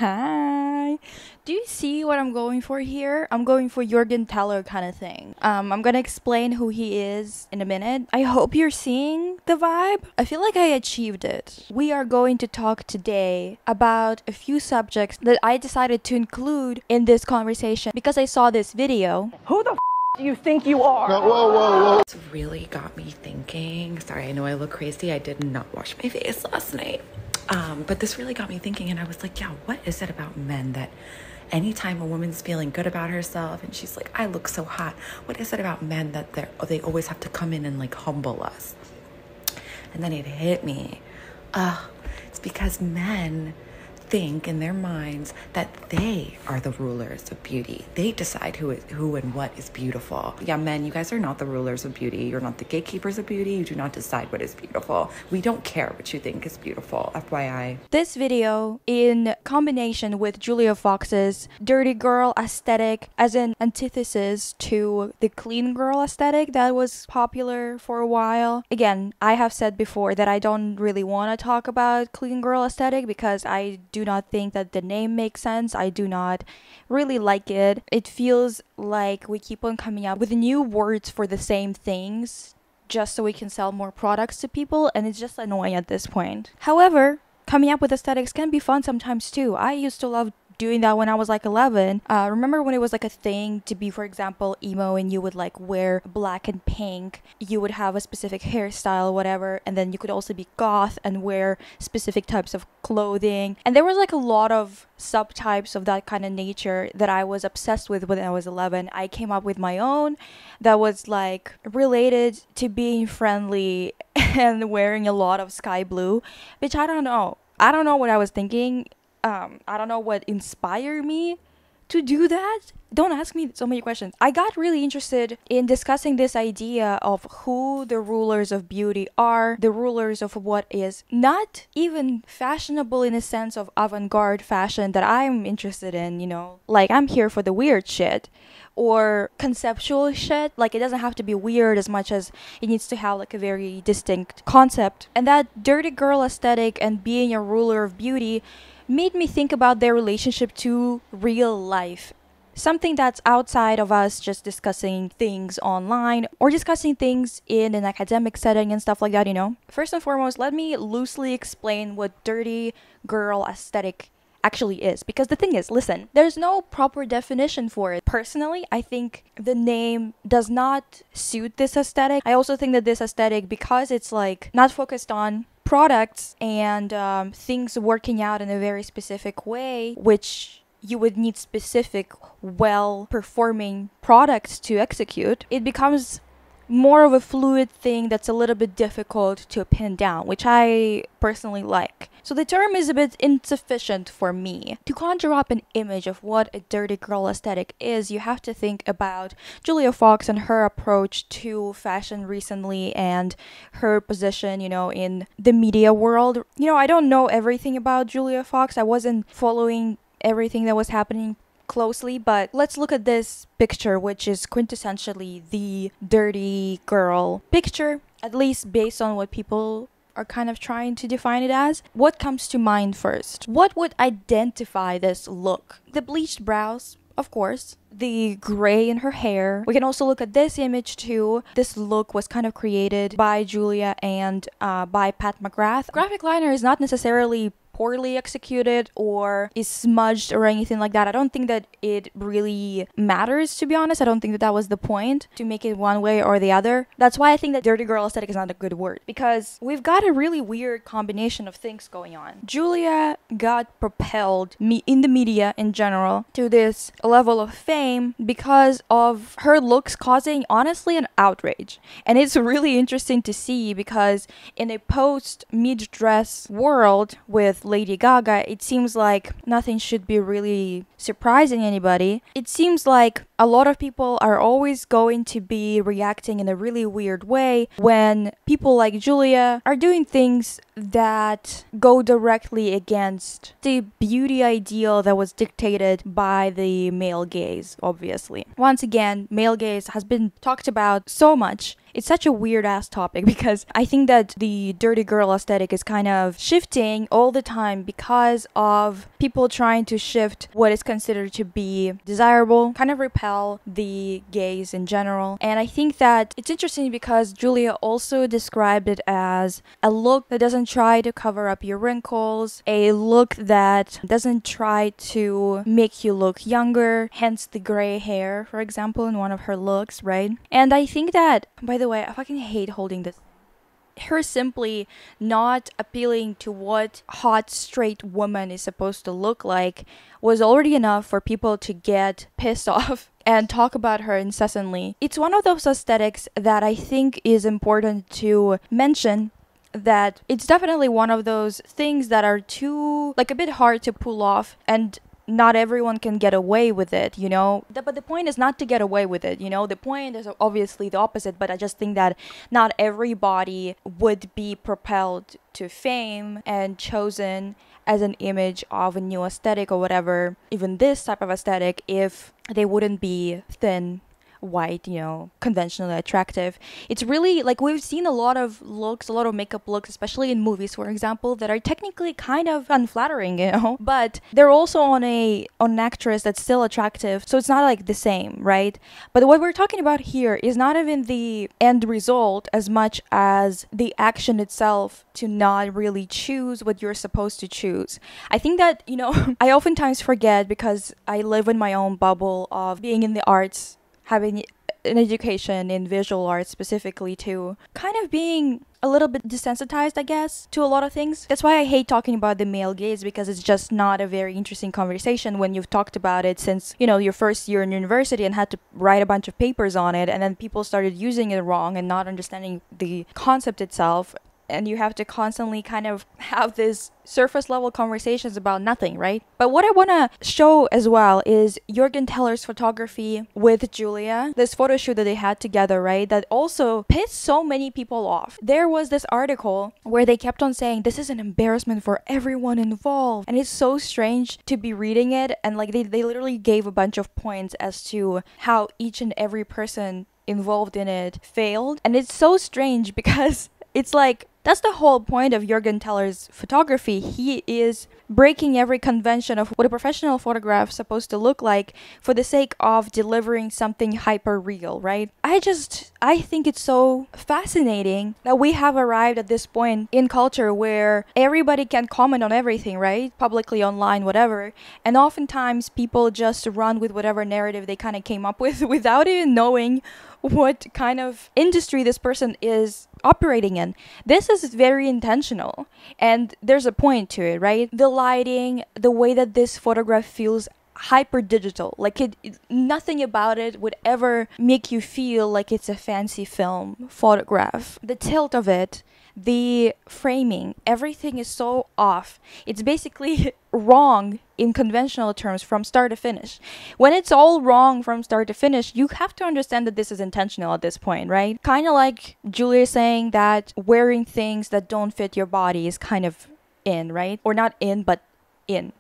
Hi. Do you see what I'm going for here? I'm going for Jürgen Teller kind of thing. I'm gonna explain who he is in a minute. I hope you're seeing the vibe. I feel like I achieved it. We are going to talk today about a few subjects that I decided to include in this conversation because I saw this video. Who the do you think you are? No, whoa. This really got me thinking. Sorry, I know I look crazy. I did not wash my face last night. But this really got me thinking, and I was like, yeah, what is it about men that anytime a woman's feeling good about herself and she's like, I look so hot, what is it about men that they always have to come in and like humble us? And then it hit me. It's because men think in their minds that they are the rulers of beauty. They decide who and what is beautiful. Yeah, men, you guys are not the rulers of beauty. You're not the gatekeepers of beauty. You do not decide what is beautiful. We don't care what you think is beautiful, FYI. This video, in combination with Julia Fox's dirty girl aesthetic as an antithesis to the clean girl aesthetic that was popular for a while. Again, I have said before that I don't really want to talk about clean girl aesthetic because I do not think that the name makes sense. I do not really like it. It feels like we keep on coming up with new words for the same things just so we can sell more products to people, and it's just annoying at this point. However, coming up with aesthetics can be fun sometimes too. I used to love doing that when I was like 11. Remember when it was like a thing to be, for example, emo, and you would like wear black and pink, you would have a specific hairstyle, whatever, and then you could also be goth and wear specific types of clothing. And there was like a lot of subtypes of that kind of nature that I was obsessed with when I was 11. I came up with my own that was like related to being friendly and wearing a lot of sky blue, which I don't know. I don't know what I was thinking. I don't know what inspired me to do that. Don't ask me so many questions. I got really interested in discussing this idea of who the rulers of beauty are, the rulers of what is not even fashionable in a sense of avant-garde fashion that I'm interested in, you know? Like, I'm here for the weird shit. Or conceptual shit. Like, it doesn't have to be weird as much as it needs to have like a very distinct concept. And that dirty girl aesthetic and being a ruler of beauty made me think about their relationship to real life. Something that's outside of us just discussing things online or discussing things in an academic setting and stuff like that, you know? First and foremost, let me loosely explain what dirty girl aesthetic actually is. Because the thing is, listen, there's no proper definition for it. Personally, I think the name does not suit this aesthetic. I also think that this aesthetic, because it's like not focused on products and things working out in a very specific way, which you would need specific, well-performing products to execute, it becomes more of a fluid thing that's a little bit difficult to pin down, which I personally like. So the term is a bit insufficient for me. To conjure up an image of what a dirty girl aesthetic is, you have to think about Julia Fox and her approach to fashion recently and her position, you know, in the media world. You know, I don't know everything about Julia Fox. I wasn't following everything that was happening closely, but let's look at this picture, which is quintessentially the dirty girl picture, at least based on what people are kind of trying to define it as. What comes to mind first? What would identify this look? The bleached brows, of course, the gray in her hair. We can also look at this image too. This look was kind of created by Julia and by Pat McGrath. Graphic liner is not necessarily poorly executed or is smudged or anything like that. I don't think that it really matters, to be honest. I don't think that that was the point, to make it one way or the other. That's why I think that dirty girl aesthetic is not a good word, because we've got a really weird combination of things going on. Julia got propelled in the media in general to this level of fame because of her looks causing, honestly, an outrage. And it's really interesting to see because in a post-mid-dress world with Lady Gaga, it seems like nothing should be really surprising anybody. It seems like a lot of people are always going to be reacting in a really weird way when people like Julia are doing things that go directly against the beauty ideal that was dictated by the male gaze, obviously. Once again, male gaze has been talked about so much it's such a weird ass topic because I think that the dirty girl aesthetic is kind of shifting all the time because of people trying to shift what is considered to be desirable, kind of repel the gays in general. And I think that it's interesting because Julia also described it as a look that doesn't try to cover up your wrinkles, a look that doesn't try to make you look younger, hence the gray hair, for example, in one of her looks, right? And I think that, by the way, I fucking hate holding this. Her simply not appealing to what hot straight woman is supposed to look like was already enough for people to get pissed off and talk about her incessantly. It's one of those aesthetics that I think is important to mention, that it's definitely one of those things that are too, like, a bit hard to pull off, and not everyone can get away with it, you know? But the point is not to get away with it, you know? The point is obviously the opposite, but I just think that not everybody would be propelled to fame and chosen as an image of a new aesthetic or whatever, even this type of aesthetic, if they wouldn't be thin, white, you know, conventionally attractive. It's really, like, we've seen a lot of looks, a lot of makeup looks, especially in movies, for example, that are technically kind of unflattering, you know, but they're also on an actress that's still attractive, so it's not like the same, right? But what we're talking about here is not even the end result as much as the action itself to not really choose what you're supposed to choose. I think that, you know, I oftentimes forget because I live in my own bubble of being in the arts, having an education in visual arts specifically, to kind of being a little bit desensitized, I guess, to a lot of things. That's why I hate talking about the male gaze, because it's just not a very interesting conversation when you've talked about it since, you know, your first year in university and had to write a bunch of papers on it, and then people started using it wrong and not understanding the concept itself. And you have to constantly kind of have this surface level conversations about nothing, right? But what I want to show as well is Jorgen Teller's photography with Julia, this photo shoot that they had together, right? That also pissed so many people off. There was this article where they kept on saying this is an embarrassment for everyone involved, and it's so strange to be reading it, and like they literally gave a bunch of points as to how each and every person involved in it failed. And it's so strange because it's like, that's the whole point of Jorgen Teller's photography. He is breaking every convention of what a professional photograph is supposed to look like for the sake of delivering something hyper real, right? I think it's so fascinating that we have arrived at this point in culture where everybody can comment on everything, right? Publicly, online, whatever. And oftentimes people just run with whatever narrative they kind of came up with without even knowing what kind of industry this person is operating in. This is very intentional, and there's a point to it, right? The lighting, the way that this photograph feels hyper digital, like nothing about it would ever make you feel like it's a fancy film photograph. The tilt of it, the framing, everything is so off. It's basically wrong in conventional terms from start to finish. When it's all wrong from start to finish, you have to understand that this is intentional at this point, right? Kind of like Julia saying that wearing things that don't fit your body is kind of in, right? Or not in, but in.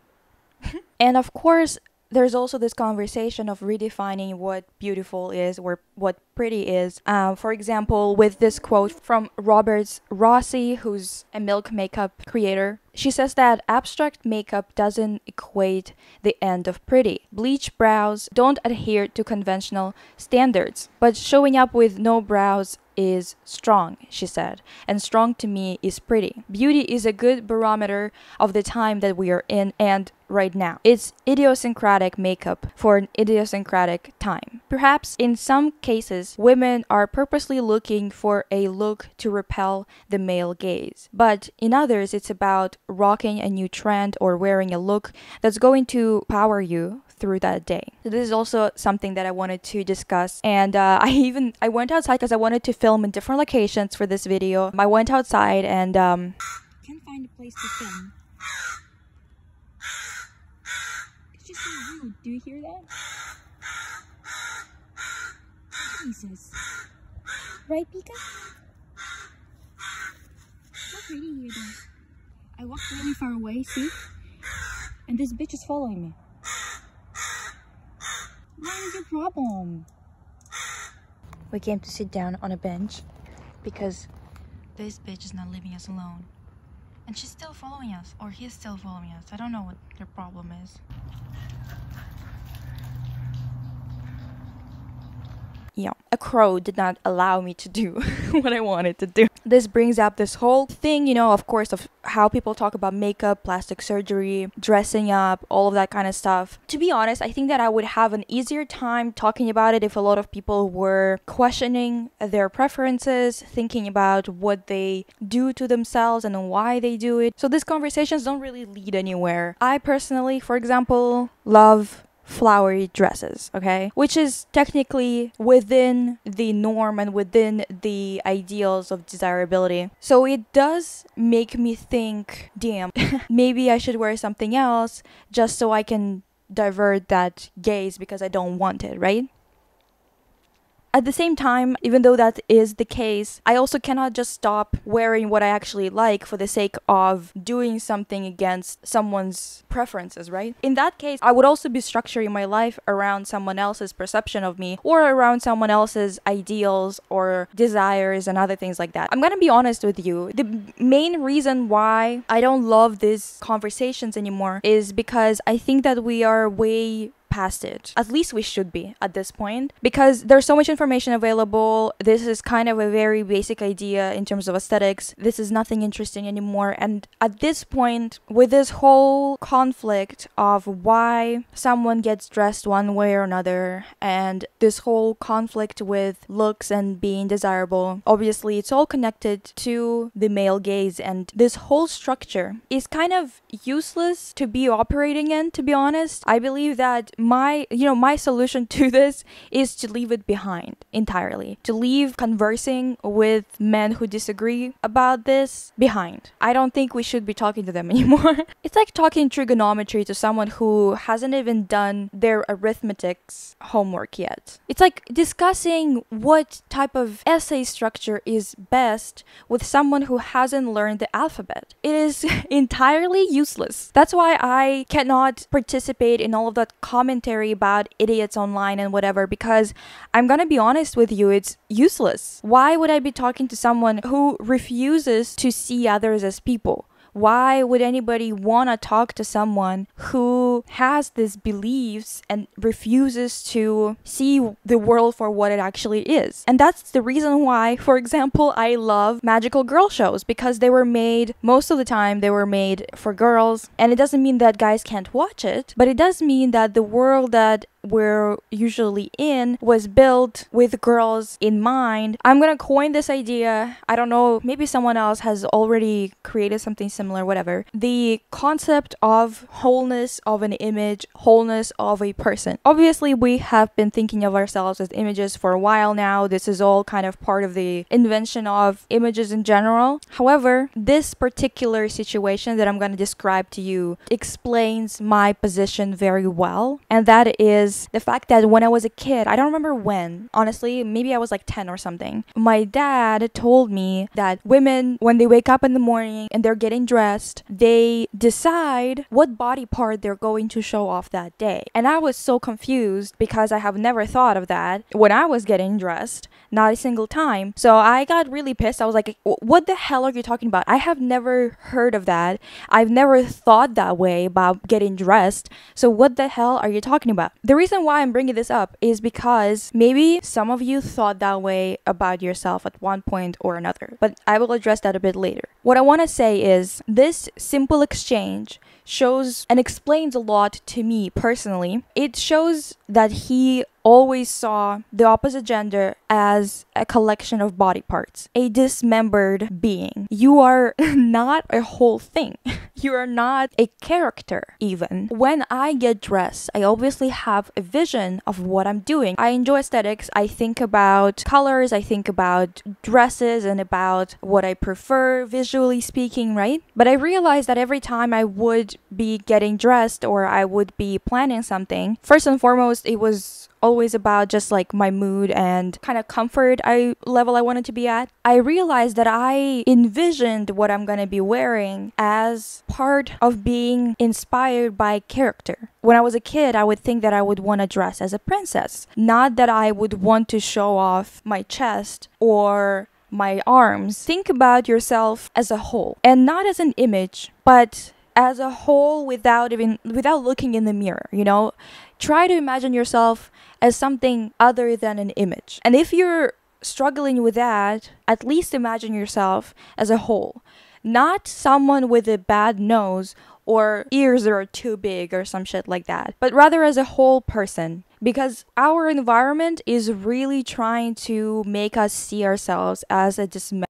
And of course, there's also this conversation of redefining what beautiful is or what pretty is. For example, with this quote from Roberts Rossi, who's a Milk makeup creator. She says that abstract makeup doesn't equate the end of pretty. Bleached brows don't adhere to conventional standards, but showing up with no brows is strong, she said, and strong to me is pretty. Beauty is a good barometer of the time that we are in and right now. It's idiosyncratic makeup for an idiosyncratic time. Perhaps in some cases, women are purposely looking for a look to repel the male gaze, but in others, it's about rocking a new trend or wearing a look that's going to power you through that day. So this is also something that I wanted to discuss, and I went outside because I wanted to film in different locations for this video. I went outside and can't find a place to film. It's just so rude. Do you hear that? Jesus. Right, Pika? So pretty here though. I walked really far away, see? And this bitch is following me. What is your problem? We came to sit down on a bench because this bitch is not leaving us alone. And she's still following us, or he's still following us. I don't know what their problem is. Yeah, a crow did not allow me to do what I wanted to do. This brings up this whole thing, you know, of course, of how people talk about makeup, plastic surgery, dressing up, all of that kind of stuff. To be honest, I think that I would have an easier time talking about it if a lot of people were questioning their preferences, thinking about what they do to themselves and why they do it. So these conversations don't really lead anywhere. I personally, for example, love flowery dresses, okay? Which is technically within the norm and within the ideals of desirability. So it does make me think, damn, maybe I should wear something else just so I can divert that gaze because I don't want it, right? At the same time, even though that is the case, I also cannot just stop wearing what I actually like for the sake of doing something against someone's preferences, right? In that case, I would also be structuring my life around someone else's perception of me or around someone else's ideals or desires and other things like that. I'm gonna be honest with you. The main reason why I don't love these conversations anymore is because I think that we are way past it. At least we should be at this point, because there's so much information available. This is kind of a very basic idea in terms of aesthetics. This is nothing interesting anymore. And at this point, with this whole conflict of why someone gets dressed one way or another, and this whole conflict with looks and being desirable, obviously it's all connected to the male gaze, and this whole structure is kind of useless to be operating in, to be honest. I believe that my solution to this is to leave it behind entirely, to leave conversing with men who disagree about this behind. I don't think we should be talking to them anymore. It's like talking trigonometry to someone who hasn't even done their arithmetics homework yet. It's like discussing what type of essay structure is best with someone who hasn't learned the alphabet. It is entirely useless. That's why I cannot participate in all of that commentary about idiots online and whatever, because I'm gonna be honest with you, it's useless. Why would I be talking to someone who refuses to see others as people? Why would anybody want to talk to someone who has these beliefs and refuses to see the world for what it actually is? And that's the reason why, for example, I love magical girl shows, because they were made, most of the time, they were made for girls. And it doesn't mean that guys can't watch it, but it does mean that the world that we're usually in was built with girls in mind. I'm gonna coin this idea. I don't know, maybe someone else has already created something similar, whatever. The concept of wholeness of an image, wholeness of a person. Obviously, we have been thinking of ourselves as images for a while now. This is all kind of part of the invention of images in general. However, this particular situation that I'm gonna describe to you explains my position very well, and that is the fact that when I was a kid, I don't remember when, honestly, maybe I was like 10 or something, my dad told me that women, when they wake up in the morning and they're getting dressed, they decide what body part they're going to show off that day. And I was so confused because I have never thought of that when I was getting dressed, not a single time. So I got really pissed. I was like, what the hell are you talking about? I have never heard of that. I've never thought that way about getting dressed. So what the hell are you talking about? The reason why I'm bringing this up is because maybe some of you thought that way about yourself at one point or another, but I will address that a bit later. What I want to say is this simple exchange shows and explains a lot to me personally. It shows that he always saw the opposite gender as a collection of body parts, a dismembered being. You are not a whole thing. You are not a character, even. When I get dressed, I obviously have a vision of what I'm doing. I enjoy aesthetics. I think about colors. I think about dresses and about what I prefer, visually speaking, right? But I realized that every time I would be getting dressed or I would be planning something, first and foremost, it was always about just like my mood and kind of comfort level I wanted to be at, I realized that I envisioned what I'm gonna be wearing as part of being inspired by character. When I was a kid, I would think that I would want to dress as a princess, not that I would want to show off my chest or my arms. Think about yourself as a whole, and not as an image, but as a whole without looking in the mirror, you know? Try to imagine yourself as something other than an image. And if you're struggling with that, at least imagine yourself as a whole. Not someone with a bad nose or ears that are too big or some shit like that, but rather as a whole person. Because our environment is really trying to make us see ourselves as a dismembered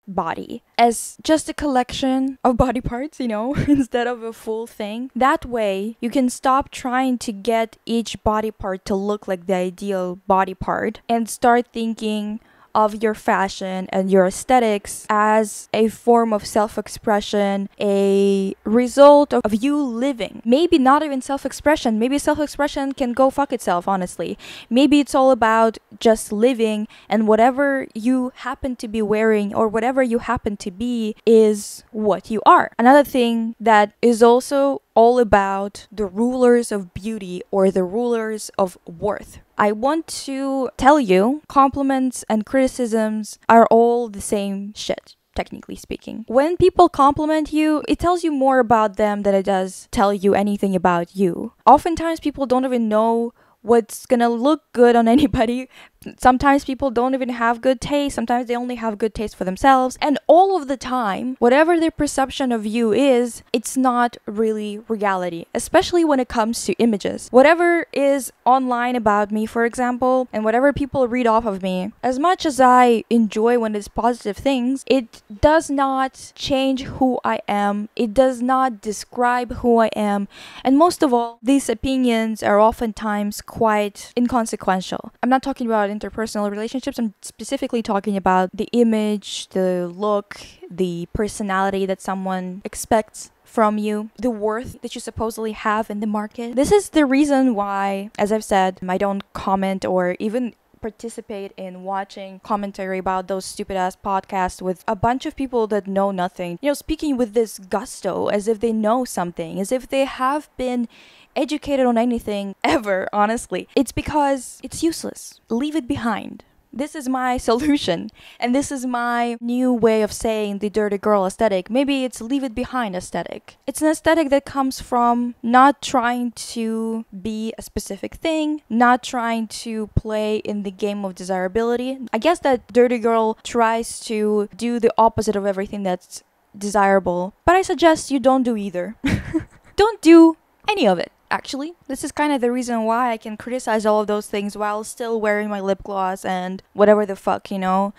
body, as just a collection of body parts, you know, instead of a full thing. That way, you can stop trying to get each body part to look like the ideal body part and start thinking of your fashion and your aesthetics as a form of self-expression, a result of you living. Maybe not even self-expression. Maybe self-expression can go fuck itself, honestly. Maybe it's all about just living, and whatever you happen to be wearing or whatever you happen to be is what you are. Another thing that is also all about the rulers of beauty or the rulers of worth. I want to tell you, compliments and criticisms are all the same shit, technically speaking. When people compliment you, it tells you more about them than it does tell you anything about you. Oftentimes, people don't even know what's gonna look good on anybody. Sometimes people don't even have good taste. Sometimes they only have good taste for themselves. And all of the time, whatever their perception of you is, it's not really reality, especially when it comes to images. Whatever is online about me, for example, and whatever people read off of me, as much as I enjoy when it's positive things, it does not change who I am. It does not describe who I am. And most of all, these opinions are oftentimes quite inconsequential. I'm not talking about interpersonal relationships. I'm specifically talking about the image, the look, the personality that someone expects from you, the worth that you supposedly have in the market. This is the reason why, as I've said, I don't comment or even participate in watching commentary about those stupid ass podcasts with a bunch of people that know nothing, you know, speaking with this gusto as if they know something, as if they have been educated on anything ever. Honestly, it's because it's useless. Leave it behind. This is my solution, and this is my new way of saying the dirty girl aesthetic. Maybe it's leave it behind aesthetic. It's an aesthetic that comes from not trying to be a specific thing, not trying to play in the game of desirability. I guess that dirty girl tries to do the opposite of everything that's desirable, but I suggest you don't do either. Don't do any of it. Actually, this is kind of the reason why I can criticize all of those things while still wearing my lip gloss and whatever the fuck, you know?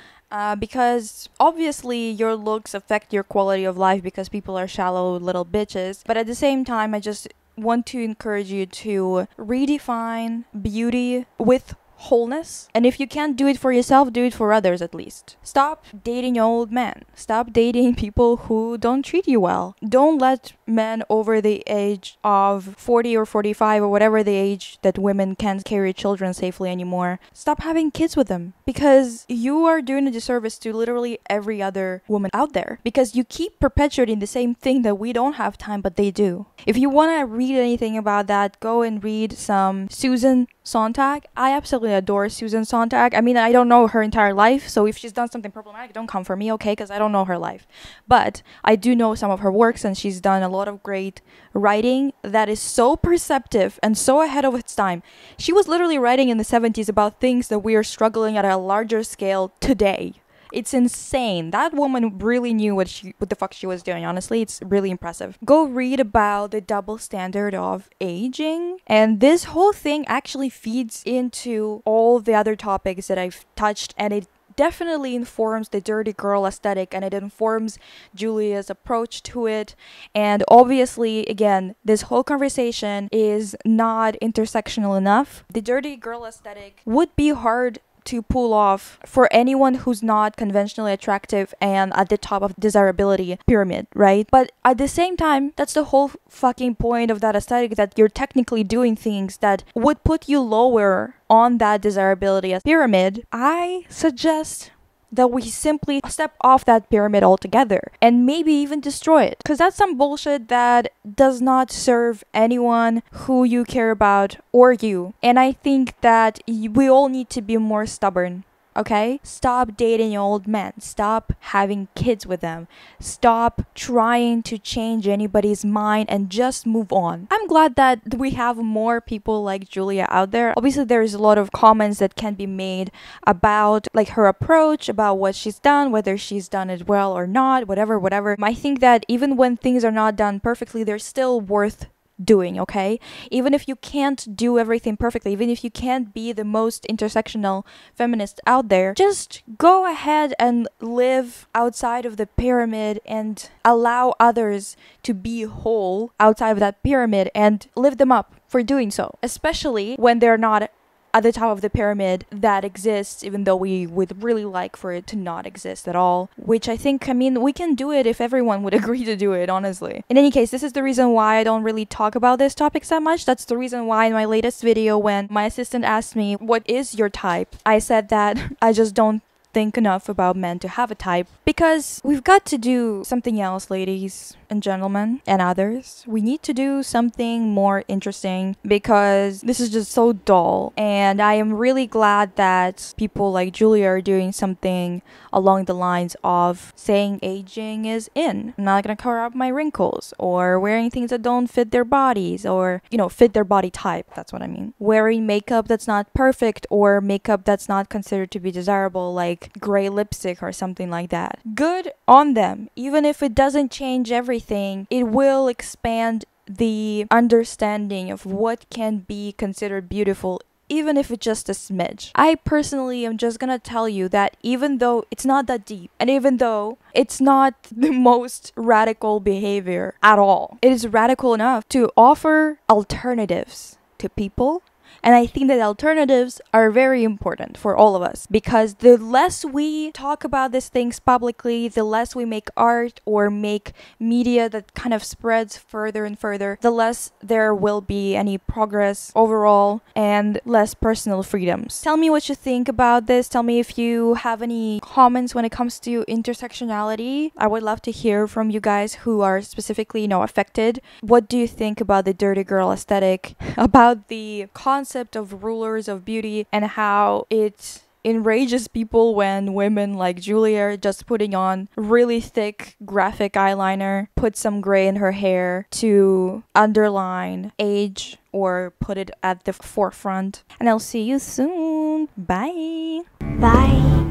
Because obviously your looks affect your quality of life because people are shallow little bitches. But at the same time, I just want to encourage you to redefine beauty with wholeness. And if you can't do it for yourself, do it for others at least. Stop dating old men. Stop dating people who don't treat you well. Don't let men over the age of 40 or 45 or whatever the age that women can't carry children safely anymore, stop having kids with them, because you are doing a disservice to literally every other woman out there, because you keep perpetuating the same thing that we don't have time but they do. If you want to read anything about that, go and read some Susan Sontag. I absolutely adore Susan Sontag. I mean, I don't know her entire life, so if she's done something problematic, don't come for me, okay? Because I don't know her life. But I do know some of her works, and she's done a lot of great writing that is so perceptive and so ahead of its time. She was literally writing in the 70s about things that we are struggling at a larger scale today. It's insane. That woman really knew what the fuck she was doing. Honestly, it's really impressive. Go read about the double standard of aging. And this whole thing actually feeds into all the other topics that I've touched, and it definitely informs the dirty girl aesthetic, and it informs Julia's approach to it. And obviously, again, this whole conversation is not intersectional enough. The dirty girl aesthetic would be hard to pull off for anyone who's not conventionally attractive and at the top of desirability pyramid, right? But at the same time, that's the whole fucking point of that aesthetic, that you're technically doing things that would put you lower on that desirability pyramid. I suggest that we simply step off that pyramid altogether and maybe even destroy it. Because that's some bullshit that does not serve anyone who you care about or you. And I think that we all need to be more stubborn. Okay? Stop dating old men. Stop having kids with them. Stop trying to change anybody's mind and just move on. I'm glad that we have more people like Julia out there. Obviously, there's a lot of comments that can be made about like her approach, about what she's done, whether she's done it well or not, whatever. I think that even when things are not done perfectly, they're still worth doing, okay? Even if you can't do everything perfectly, even if you can't be the most intersectional feminist out there, just go ahead and live outside of the pyramid and allow others to be whole outside of that pyramid and lift them up for doing so, especially when they're not at the top of the pyramid that exists, even though we would really like for it to not exist at all. Which I mean, we can do it if everyone would agree to do it, honestly. In any case, this is the reason why I don't really talk about this topics that much. That's the reason why in my latest video, when my assistant asked me, what is your type? I said that I just don't think enough about men to have a type, because we've got to do something else, ladies and gentlemen and others. We need to do something more interesting, because this is just so dull, and I am really glad that people like Julia are doing something along the lines of saying aging is in. I'm not gonna cover up my wrinkles, or wearing things that don't fit their bodies, or fit their body type. That's what I mean. Wearing makeup that's not perfect, or makeup that's not considered to be desirable, like gray lipstick or something like that. Good on them. Even if it doesn't change everything, it will expand the understanding of what can be considered beautiful, even if it's just a smidge. I personally am just gonna tell you that even though it's not that deep, and even though it's not the most radical behavior at all, it is radical enough to offer alternatives to people. And I think that alternatives are very important for all of us, because the less we talk about these things publicly, the less we make art or make media that kind of spreads further and further, the less there will be any progress overall and less personal freedoms. Tell me what you think about this. Tell me if you have any comments when it comes to intersectionality. I would love to hear from you guys who are specifically, affected. What do you think about the dirty girl aesthetic, about the concept of rulers of beauty, and how it enrages people when women like Julia are just putting on really thick graphic eyeliner, put some gray in her hair to underline age or put it at the forefront. And I'll see you soon. Bye. Bye.